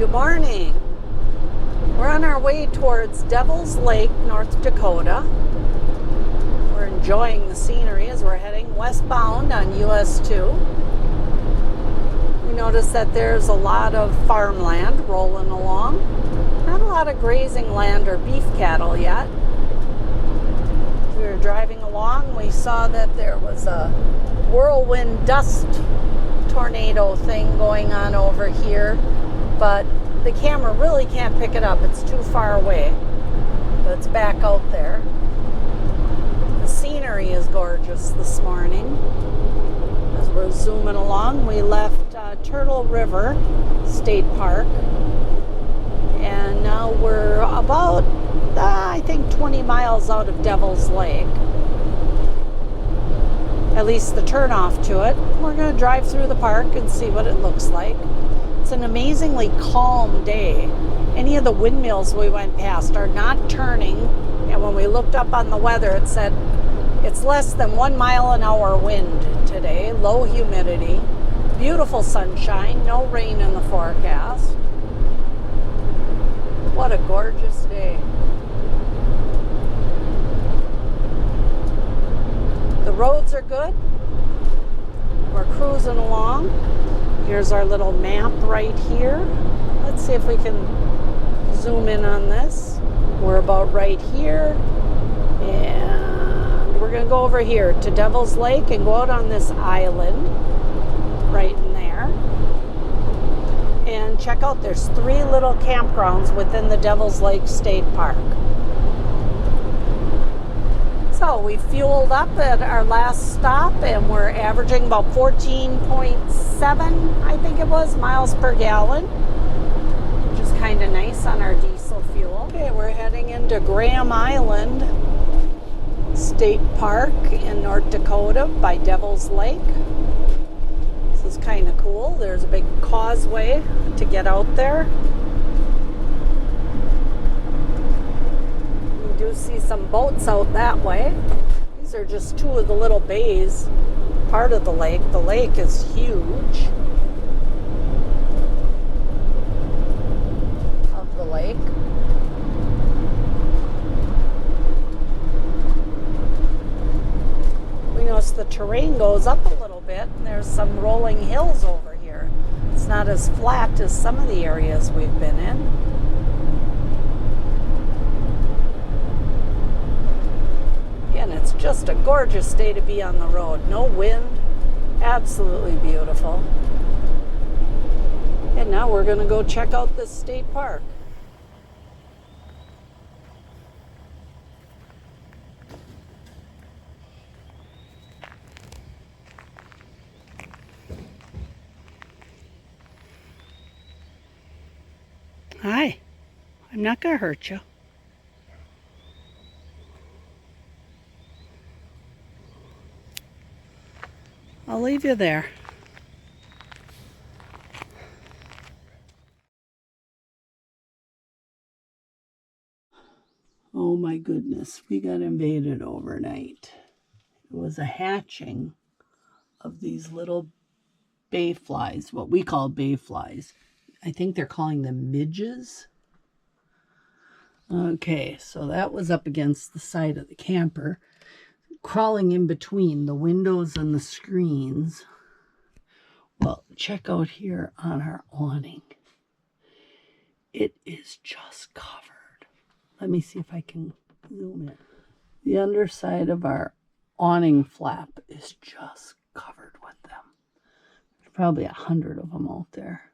Good morning. We're on our way towards Devil's Lake, North Dakota. We're enjoying the scenery as we're heading westbound on US 2. We notice that there's a lot of farmland rolling along. Not a lot of grazing land or beef cattle yet. As we were driving along, we saw that there was a whirlwind dust tornado thing going on over here, but the camera really can't pick it up. It's too far away, but it's back out there. The scenery is gorgeous this morning. As we're zooming along, we left Turtle River State Park, and now we're about, I think, 20 miles out of Devil's Lake. At least the turnoff to it. We're going to drive through the park and see what it looks like. It's an amazingly calm day. Any of the windmills we went past are not turning, and when we looked up on the weather, it said it's less than 1 mile an hour wind today, low humidity, beautiful sunshine, no rain in the forecast. What a gorgeous day. The roads are good. We're cruising along. Here's our little map right here. Let's see if we can zoom in on this. We're about right here. And we're going to go over here to Devil's Lake and go out on this island right in there. And check out, there's 3 little campgrounds within the Devil's Lake State Park. So we fueled up at our last stop, and we're averaging about 14.7, I think it was, miles per gallon, which is kind of nice on our diesel fuel. Okay, we're heading into Graham Island State Park in North Dakota by Devil's Lake. This is kind of cool. There's a big causeway to get out there. Do see some boats out that way. These are just 2 of the little bays, part of the lake. The lake is huge. Of the lake. We notice the terrain goes up a little bit, and there's some rolling hills over here. It's not as flat as some of the areas we've been in. And it's just a gorgeous day to be on the road. No wind. Absolutely beautiful. And now we're going to go check out this state park. Hi. I'm not going to hurt you. I'll leave you there. Oh my goodness, we got invaded overnight. It was a hatching of these little bay flies, what we call bay flies. I think they're calling them midges. Okay, so that was up against the side of the camper, crawling in between the windows and the screens. Well, check out here on our awning. It is just covered. Let me see if I can zoom in. The underside of our awning flap is just covered with them. There's probably 100 of them out there.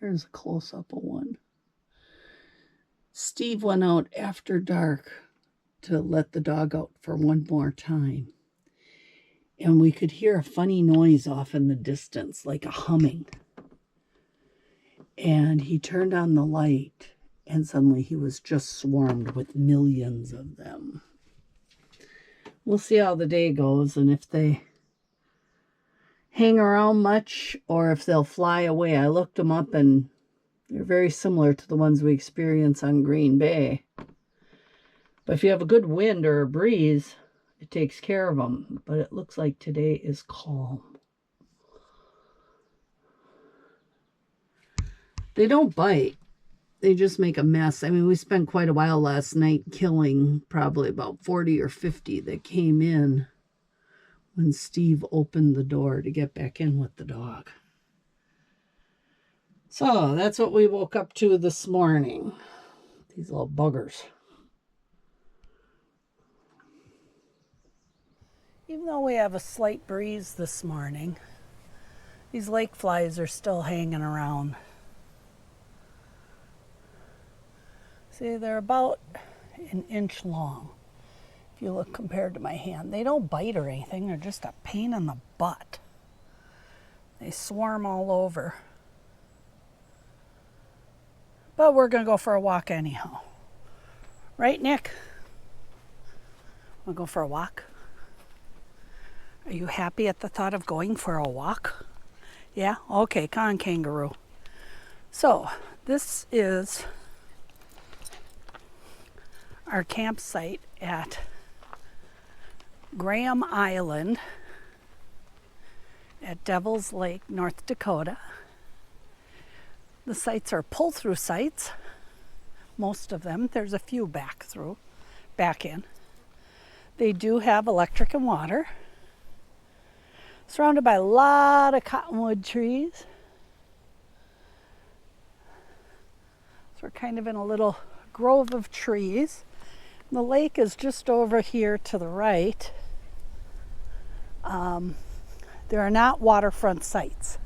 Here's a close-up of one. Steve went out after dark to let the dog out for one more time. And we could hear a funny noise off in the distance, like a humming. And he turned on the light, and suddenly he was just swarmed with millions of them. We'll see how the day goes, and if they hang around much, or if they'll fly away. I looked them up, and they're very similar to the ones we experience on Green Bay. But if you have a good wind or a breeze, it takes care of them. But it looks like today is calm. They don't bite. they just make a mess. I mean, we spent quite a while last night killing probably about 40 or 50 that came in when Steve opened the door to get back in with the dog. So that's what we woke up to this morning. These little buggers. Even though we have a slight breeze this morning, these lake flies are still hanging around. See, they're about an inch long, if you look compared to my hand. They don't bite or anything, they're just a pain in the butt. They swarm all over. But we're going to go for a walk anyhow. Right, Nick? Want to go for a walk? Are you happy at the thought of going for a walk? Yeah? Okay, come on, kangaroo. So, this is our campsite at Graham Island at Devil's Lake, North Dakota. The sites are pull-through sites, most of them. There's a few back in. They do have electric and water. Surrounded by a lot of cottonwood trees. So we're kind of in a little grove of trees. The lake is just over here to the right. There are not waterfront sites.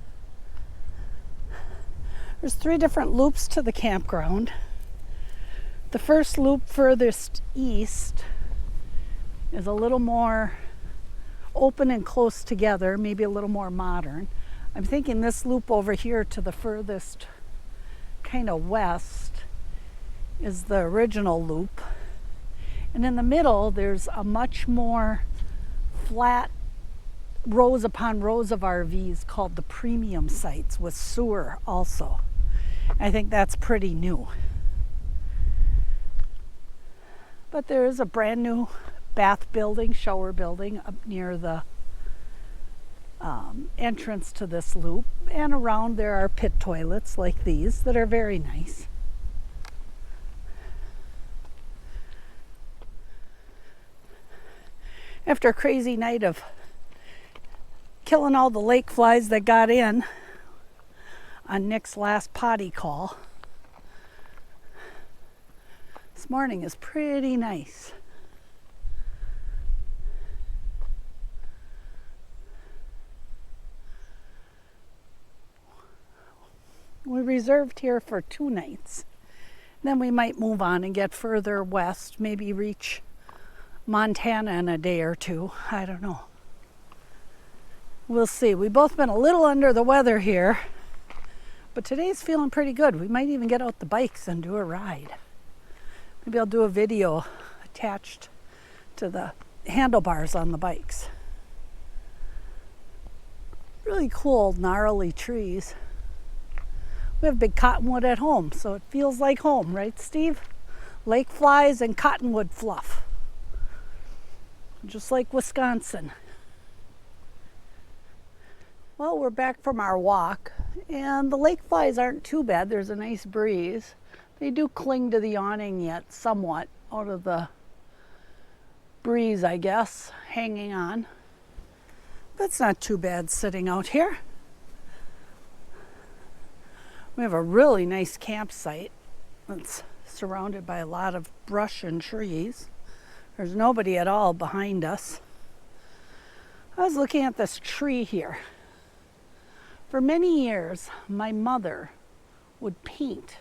There's 3 different loops to the campground. The first loop furthest east is a little more open and close together, maybe a little more modern. I'm thinking this loop over here to the furthest kind of west is the original loop. And in the middle, there's a much more flat rows upon rows of RVs called the premium sites with sewer also. I think that's pretty new. But there is a brand new bath building, shower building up near the entrance to this loop. And around there are pit toilets like these that are very nice. After a crazy night of killing all the lake flies that got in on Nick's last potty call, this morning is pretty nice. We reserved here for 2 nights. Then we might move on and get further west, maybe reach Montana in a day or 2. I don't know. We'll see. We've both been a little under the weather here, but today's feeling pretty good. We might even get out the bikes and do a ride. Maybe I'll do a video attached to the handlebars on the bikes. Really cool, gnarly trees. We have big cottonwood at home, so it feels like home, right, Steve? Lake flies and cottonwood fluff. Just like Wisconsin. Well, we're back from our walk, and the lake flies aren't too bad. There's a nice breeze. They do cling to the awning yet, somewhat, out of the breeze, I guess, hanging on. That's not too bad sitting out here. We have a really nice campsite that's surrounded by a lot of brush and trees. There's nobody at all behind us. I was looking at this tree here. For many years, my mother would paint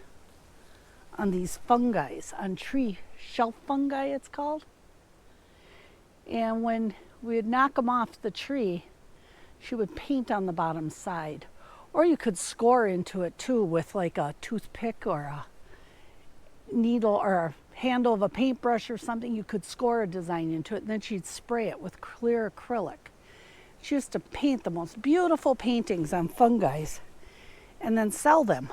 on these fungi, on tree shelf fungi it's called. And when we would knock them off the tree, she would paint on the bottom side. Or you could score into it too with like a toothpick or a needle or a handle of a paintbrush or something. You could score a design into it, and then she'd spray it with clear acrylic. She used to paint the most beautiful paintings on fungi and then sell them.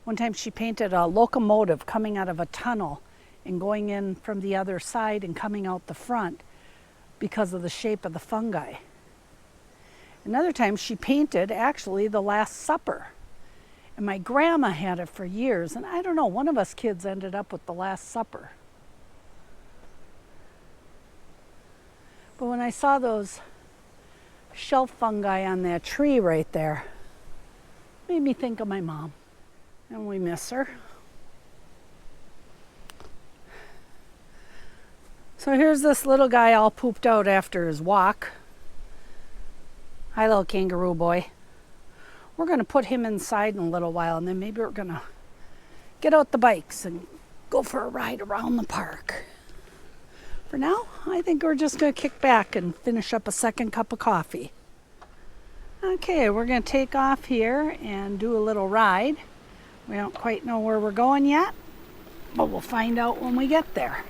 One time she painted a locomotive coming out of a tunnel and going in from the other side and coming out the front because of the shape of the fungi. Another time she painted actually the Last Supper. And my grandma had it for years, and I don't know, one of us kids ended up with the Last Supper. But when I saw those shelf fungi on that tree right there, it made me think of my mom, and we miss her. So here's this little guy all pooped out after his walk. Hi, little kangaroo boy. We're going to put him inside in a little while, and then maybe we're going to get out the bikes and go for a ride around the park. For now, I think we're just going to kick back and finish up a second cup of coffee. Okay, we're going to take off here and do a little ride. We don't quite know where we're going yet, but we'll find out when we get there.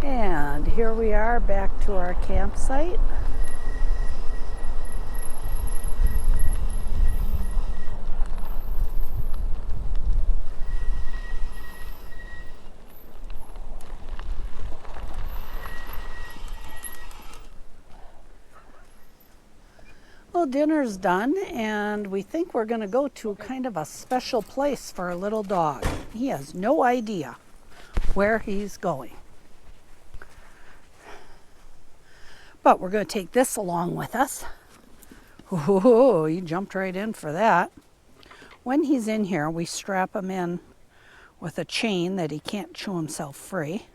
And here we are back to our campsite. Well, dinner's done, and we think we're going to go to kind of a special place for our little dog. He has no idea where he's going. But we're going to take this along with us. Oh, he jumped right in for that. When he's in here, we strap him in with a chain that he can't chew himself free.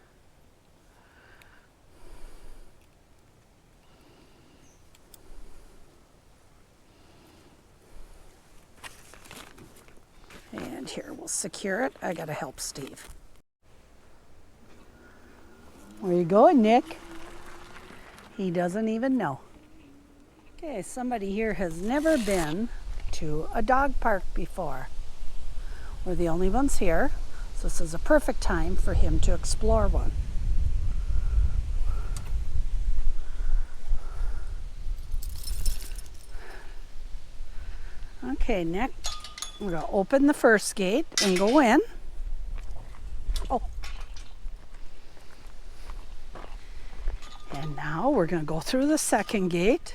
And here, we'll secure it. I gotta help Steve. Where you going, Nick? He doesn't even know. Okay, somebody here has never been to a dog park before. We're the only ones here, so this is a perfect time for him to explore one. Okay, Nick, we're going to open the first gate and go in. Oh. And now we're going to go through the second gate.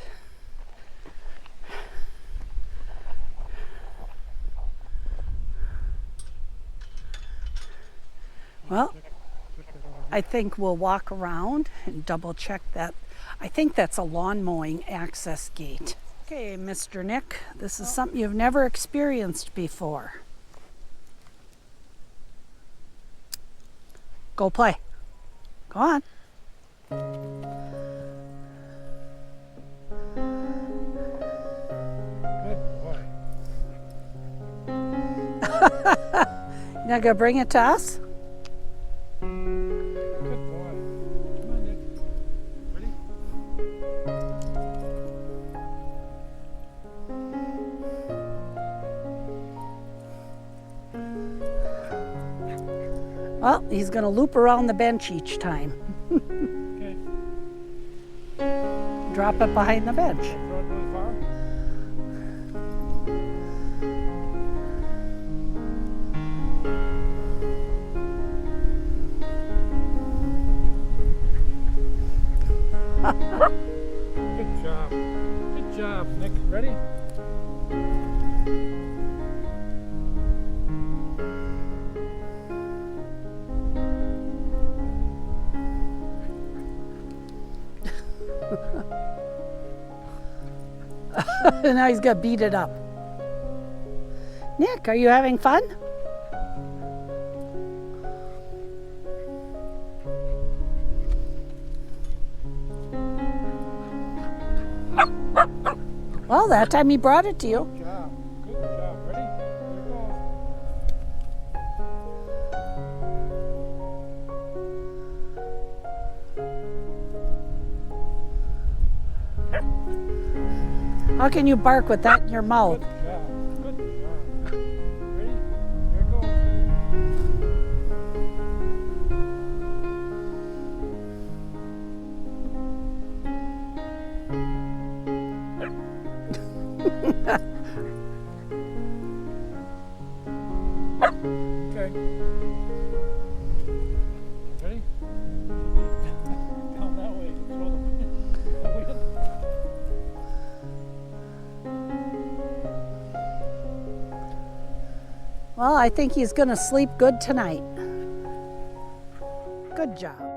Well, I think we'll walk around and double check that. I think that's a lawn mowing access gate. Okay, Mr. Nick, this is something you've never experienced before. Go play. Go on. Good boy. You're not gonna bring it to us? Good boy. Come on, Nick. Ready? Well, he's gonna loop around the bench each time. Okay. Drop it behind the bench. Throw it really far. Good job. Good job, Nick. Ready? Now he's gonna beat it up. Nick, are you having fun? Well, that time he brought it to you. Good job. Good job. Ready? Here it goes. How can you bark with that in your mouth? Good job. Good job. Ready? Here it goes. Okay. Ready? Down that way. Throw the wheel. Well, I think he's gonna sleep good tonight. Good job.